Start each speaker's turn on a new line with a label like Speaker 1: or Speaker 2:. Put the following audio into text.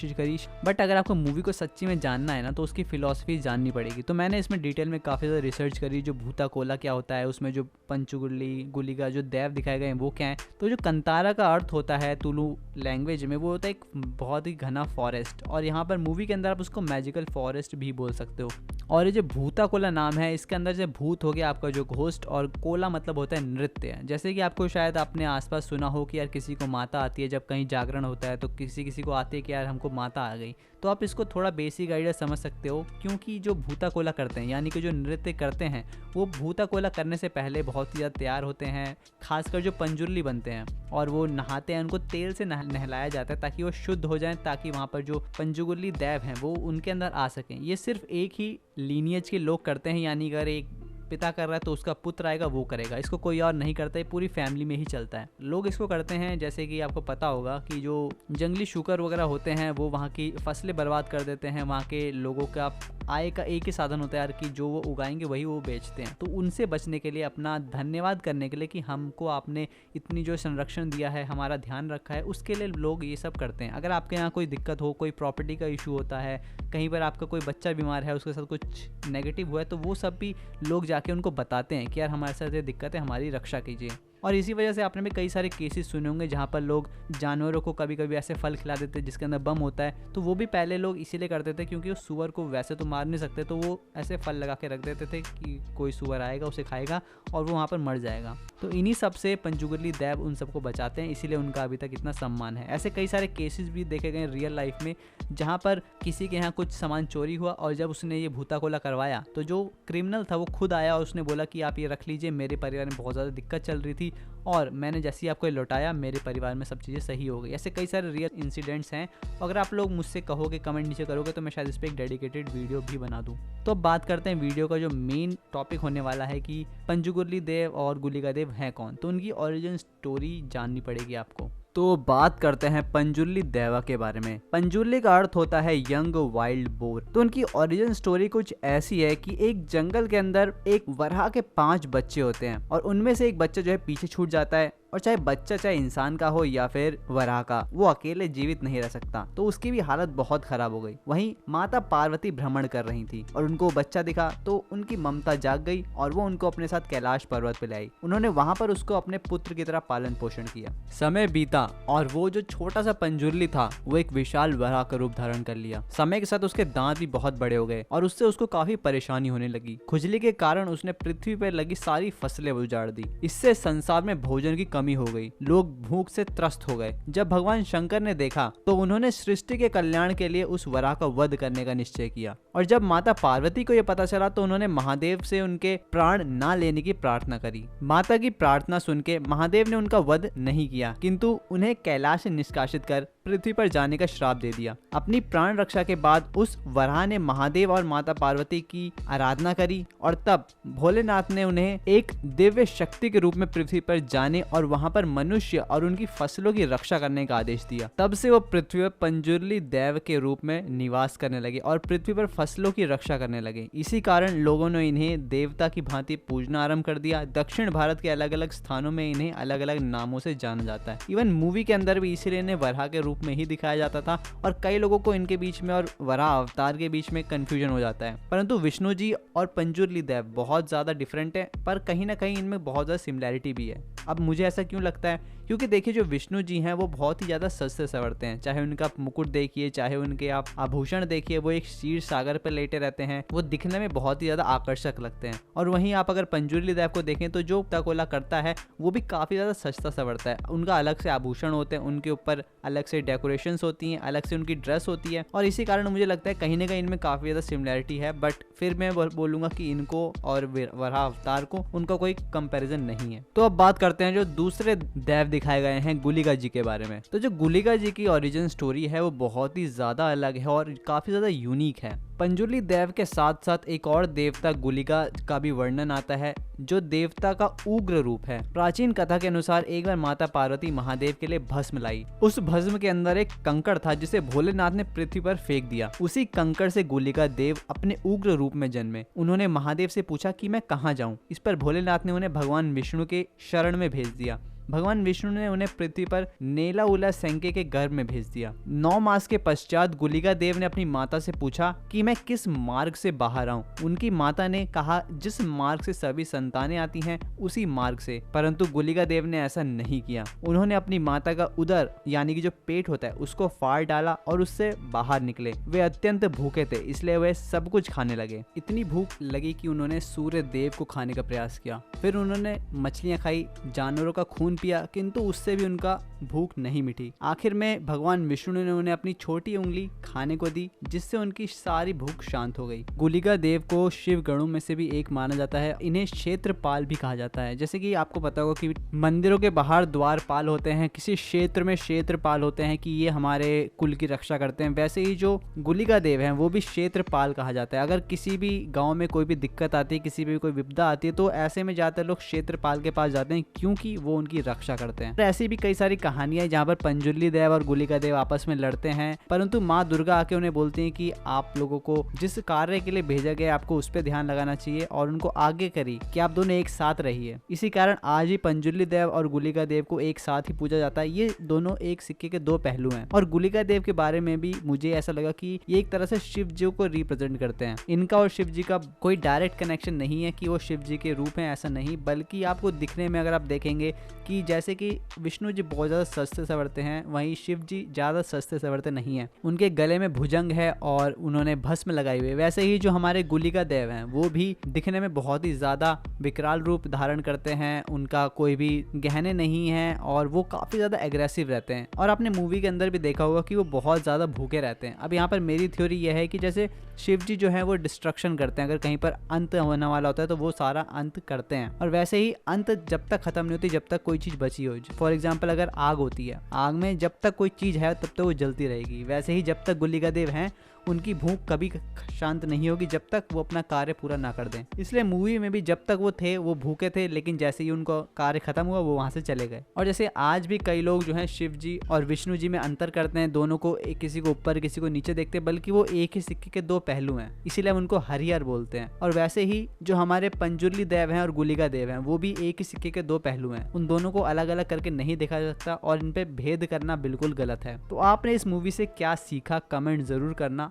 Speaker 1: करी, बट अगर आपको मूवी को सच्ची में जानना है ना तो उसकी फिलॉसफी जाननी पड़ेगी। तो मैंने इसमें डिटेल में काफ़ी ज़्यादा रिसर्च करी, जो भूता कोला क्या होता है, उसमें जो पंचुगुली गुलिका जो देव दिखाए गए हैं वो क्या है। तो जो कंतारा का अर्थ होता है तुलु लैंग्वेज में, वो होता है एक बहुत ही घना फॉरेस्ट, और यहाँ पर मूवी के अंदर आप उसको मैजिकल फॉरेस्ट भी बोल सकते हो। और ये जो भूता कोला नाम है, इसके अंदर जो भूत हो गया आपका जो घोस्ट, और कोला मतलब होता है नृत्य। जैसे कि आपको शायद आपने आसपास सुना हो कि यार किसी को माता आती है, जब कहीं जागरण होता है तो किसी को आती है कि यार हमको माता आ गई। तो आप इसको थोड़ा बेसिक आइडिया समझ सकते हो, क्योंकि जो भूता कोला करते हैं यानी कि जो नृत्य करते हैं, वो भूता कोला करने से पहले बहुत ही ज़्यादा तैयार होते हैं। खासकर जो पंजुर्ली बनते हैं और वो नहाते हैं, उनको तेल से नहलाया जाता है ताकि वो शुद्ध हो जाएं, ताकि वहाँ पर जो पंजुगुली देव हैं वो उनके अंदर आ सकें। ये सिर्फ एक ही लीनियज के लोग करते हैं, यानी अगर एक पिता कर रहा है तो उसका पुत्र आएगा वो करेगा, इसको कोई और नहीं करता है, पूरी फैमिली में ही चलता है। लोग इसको करते हैं जैसे कि आपको पता होगा कि जो जंगली शुकर वगैरह होते हैं वो वहाँ की फसलें बर्बाद कर देते हैं। वहाँ के लोगों का आय का एक ही साधन होता है यार कि जो वो उगाएंगे वही वो बेचते हैं। तो उनसे बचने के लिए, अपना धन्यवाद करने के लिए कि हमको आपने इतनी जो संरक्षण दिया है, हमारा ध्यान रखा है, उसके लिए लोग ये सब करते हैं। अगर आपके यहाँ कोई दिक्कत हो, कोई प्रॉपर्टी का इशू होता है, कहीं पर आपका कोई बच्चा बीमार है, उसके साथ कुछ नेगेटिव हुआ है, तो वो सब भी लोग जाके उनको बताते हैं कि यार हमारे साथ ये दिक्कत है, हमारी रक्षा कीजिए। और इसी वजह से आपने भी कई सारे केसेस सुने होंगे जहाँ पर लोग जानवरों को कभी कभी ऐसे फल खिला देते हैं जिसके अंदर बम होता है। तो वो भी पहले लोग इसीलिए करते थे क्योंकि उस सुअर को वैसे तो मार नहीं सकते, तो वो ऐसे फल लगा के रख देते थे कि कोई सुअर आएगा उसे खाएगा और वो वहाँ पर मर जाएगा। तो इन्हीं सब से पंचुगुली देव उन सबको बचाते हैं, इसीलिए उनका अभी तक इतना सम्मान है। ऐसे कई सारे केसेस भी देखे गए रियल लाइफ में जहाँ पर किसी के यहाँ कुछ सामान चोरी हुआ और जब उसने ये भूता कोला करवाया तो जो क्रिमिनल था वो खुद आया और उसने बोला कि आप ये रख लीजिए, मेरे परिवार में बहुत ज़्यादा दिक्कत चल रही थी और मैंने जैसे ही आपको ये लौटाया मेरे परिवार में सब चीज़ें सही हो गई। ऐसे कई सारे रियल इंसिडेंट्स हैं। अगर आप लोग मुझसे कहोगे, कमेंट नीचे करोगे, तो मैं शायद इस पर एक डेडिकेटेड वीडियो भी बना दूँ। तो अब बात करते हैं वीडियो का जो मेन टॉपिक होने वाला है कि पंचुगुली देव और गुलिका देव हैं कौन। तो उनकी ओरिजिन स्टोरी जाननी पड़ेगी आपको। तो बात करते हैं पंजुर्ली देवा के बारे में। पंजुर्ली का अर्थ होता है यंग वाइल्ड बोर। तो उनकी ओरिजिन स्टोरी कुछ ऐसी है कि एक जंगल के अंदर एक वराह के 5 बच्चे होते हैं और उनमें से एक बच्चा जो है पीछे छूट जाता है, और चाहे बच्चा चाहे इंसान का हो या फिर वराह का, वो अकेले जीवित नहीं रह सकता। तो उसकी भी हालत बहुत खराब हो गई। वहीं माता पार्वती भ्रमण कर रही थी और उनको बच्चा दिखा तो उनकी ममता जाग गई और वो उनको अपने साथ कैलाश पर्वत पे लाई। उन्होंने वहां पर उसको अपने पुत्र की तरह पालन पोषण किया। समय बीता और वो जो छोटा सा पंजुर्ली था वो एक विशाल वराह का रूप धारण कर लिया। समय के साथ उसके दांत भी बहुत बड़े हो गए और उससे उसको काफी परेशानी होने लगी। खुजली के कारण उसने पृथ्वी पर लगी सारी फसलें उजाड़ दी। इससे संसार में भोजन की कमी हो गई, लोग भूख से त्रस्त हो गए। जब भगवान शंकर ने देखा तो उन्होंने सृष्टि के कल्याण के लिए उस वराह का वध करने का निश्चय किया। और जब माता पार्वती को यह पता चला तो उन्होंने महादेव से उनके प्राण ना लेने की प्रार्थना करी। माता की प्रार्थना सुन के महादेव ने उनका वध नहीं किया, किंतु उन्हें कैलाश से निष्कासित कर पृथ्वी पर जाने का श्राप दे दिया। अपनी प्राण रक्षा के बाद उस वराह ने महादेव और माता पार्वती की आराधना करी और तब भोलेनाथ ने उन्हें एक दिव्य शक्ति के रूप में पृथ्वी पर जाने और वहां पर मनुष्य और उनकी फसलों की रक्षा करने का आदेश दिया। तब से वो पृथ्वी पर पंजुर्ली देव के रूप में निवास करने लगे और पृथ्वी पर फसलों की रक्षा करने लगे। इसी कारण लोगों ने इन्हें देवता की भांति पूजना आरंभ कर दिया। दक्षिण भारत के अलग अलग स्थानों में इन्हें अलग अलग नामों से जाना जाता है। इवन मूवी के अंदर भी इसीलिए इन्हें वराह के रूप में ही दिखाया जाता था और कई लोगों को इनके बीच में और वराह अवतार के बीच में कंफ्यूजन हो जाता है। परंतु विष्णु जी और पंजुर्ली देव बहुत ज्यादा डिफरेंट है, पर कहीं ना कहीं इनमें बहुत ज्यादा सिमिलैरिटी भी है। अब मुझे ऐसा क्यों लगता है, क्योंकि देखिए जो विष्णु जी हैं वो बहुत ही ज़्यादा सजते संवरते हैं। चाहे उनका आप मुकुट देखिए, चाहे उनके आप आभूषण देखिए, वो एक क्षीर सागर पर लेटे रहते हैं, वो दिखने में बहुत ही ज़्यादा आकर्षक लगते हैं। और वहीं आप अगर पंजुर्ली देव को देखें तो जो तकोला करता है वो भी काफ़ी ज़्यादा सजता संवरता है। उनका अलग से आभूषण होते हैं, उनके ऊपर अलग से डेकोरेशंस होती हैं, अलग से उनकी ड्रेस होती है और इसी कारण मुझे लगता है कहीं ना कहीं इनमें काफ़ी ज़्यादा सिमिलैरिटी है। बट फिर मैं बोलूँगा कि इनको और वराह अवतार को उनका कोई कंपैरिजन नहीं है। तो अब बात करते हैं जो दूसरे देव दिखाए गए हैं गुलिका जी के बारे में। तो जो गुलिका जी की ओरिजिन स्टोरी है वो बहुत ही ज्यादा अलग है और काफी ज्यादा यूनिक है। पंजुर्ली देव के साथ साथ एक और देवता गुलिका का भी वर्णन आता है जो देवता का उग्र रूप है। प्राचीन कथा के अनुसार एक बार माता पार्वती महादेव के लिए भस्म लाई। उस भस्म के अंदर एक कंकड़ था जिसे भोलेनाथ ने पृथ्वी पर फेंक दिया। उसी कंकड़ से गुलिका देव अपने उग्र रूप में जन्मे। उन्होंने महादेव से पूछा कि मैं कहाँ जाऊँ। इस पर भोलेनाथ ने उन्हें भगवान विष्णु के शरण में भेज दिया। भगवान विष्णु ने उन्हें पृथ्वी पर नेलाउला सेंके के गर्भ में भेज दिया। 9 मास के पश्चात गुलिका देव ने अपनी माता से पूछा कि मैं किस मार्ग से बाहर आऊं। उनकी माता ने कहा जिस मार्ग से सभी संतानें आती हैं उसी मार्ग से, परंतु गुलिका देव ने ऐसा नहीं किया। उन्होंने अपनी माता का उदर यानी कि जो पेट होता है उसको फाड़ डाला और उससे बाहर निकले। वे अत्यंत भूखे थे, इसलिए वे सब कुछ खाने लगे। इतनी भूख लगी कि उन्होंने सूर्य देव को खाने का प्रयास किया। फिर उन्होंने मछलियां खाई, जानवरों का खून पिया, किंतु उससे भी उनका भूख नहीं मिटी। आखिर में भगवान विष्णु ने उन्हें अपनी छोटी उंगली खाने को दी, जिससे उनकी सारी भूख शांत हो गई। गुलिका देव को शिव गणों में से भी एक माना जाता है। इन्हें क्षेत्रपाल भी कहा जाता है। जैसे कि आपको पता होगा कि मंदिरों के बाहर द्वारपाल होते हैं, किसी क्षेत्र में क्षेत्रपाल होते हैं कि ये हमारे कुल की रक्षा करते हैं, वैसे ही जो गुलिका देव हैं वो भी क्षेत्रपाल कहा जाता है। अगर किसी भी गांव में कोई भी दिक्कत आती है, किसी भी कोई विपदा आती है, तो ऐसे में ज्यादातर लोग क्षेत्रपाल के पास जाते हैं क्योंकि वो उनकी रक्षा करते हैं। ऐसी भी कई सारी कहानियां जहाँ पर पंजुल्ली देव और गुलिका देव आपस में लड़ते हैं, परंतु माँ दुर्गा आके उन्हें बोलती हैं कि आप लोगों को जिस कार्य के लिए भेजा गया आपको उस पर ध्यान लगाना चाहिए और उनको आगे करी कि आप दोनों एक साथ रहिए। इसी कारण आज ही पंजुल्ली देव और गुलिका देव को एक साथ ही पूजा जाता है। ये दोनों एक सिक्के के दो पहलू हैं। और गुलिका देव के बारे में भी मुझे ऐसा लगा कि ये एक तरह से शिव जी को रिप्रेजेंट करते हैं। इनका और शिव जी का कोई डायरेक्ट कनेक्शन नहीं है कि वो शिव जी के रूप हैं, ऐसा नहीं, बल्कि आपको दिखने में अगर आप देखेंगे कि जैसे कि विष्णु जी बहुत ज़्यादा सस्ते संवरते हैं, वहीं शिव जी ज़्यादा सस्ते संवरते नहीं हैं। उनके गले में भुजंग है और उन्होंने भस्म लगाई हुई है। वैसे ही जो हमारे गुलिका देव हैं वो भी दिखने में बहुत ही ज़्यादा विकराल रूप धारण करते हैं। उनका कोई भी गहने नहीं है और वो काफ़ी ज़्यादा एग्रेसिव रहते हैं। और आपने मूवी के अंदर भी देखा होगा कि वो बहुत ज़्यादा भूखे रहते हैं। अब यहाँ पर मेरी थ्योरी यह है कि जैसे शिव जी जो है वो डिस्ट्रक्शन करते हैं, अगर कहीं पर अंत होने वाला होता है तो वो सारा अंत करते हैं। और वैसे ही अंत जब तक खत्म नहीं होती जब तक कोई चीज़ बची हो। फॉर एग्जाम्पल अगर आग होती है, आग में जब तक कोई चीज़ है तब तक वो जलती रहेगी। वैसे ही जब तक गुलिका देव हैं उनकी भूख कभी शांत नहीं होगी जब तक वो अपना कार्य पूरा ना कर दें। इसलिए मूवी में भी जब तक वो थे वो भूखे थे, लेकिन जैसे ही उनका कार्य खत्म हुआ वो वहां से चले गए। और जैसे आज भी कई लोग जो हैं शिव जी और विष्णु जी में अंतर करते हैं, दोनों को किसी को ऊपर किसी को नीचे देखते हैं, बल्कि वो एक ही सिक्के के दो पहलू हैं, इसीलिए उनको हरिहर बोलते हैं। और वैसे ही जो हमारे पंजुल्ली देव हैं और गुलिका देव हैं वो भी एक ही सिक्के के दो पहलू हैं। उन दोनों को अलग अलग करके नहीं देखा जा सकता और इन पे भेद करना बिल्कुल गलत है। तो आपने इस मूवी से क्या सीखा, कमेंट जरूर करना।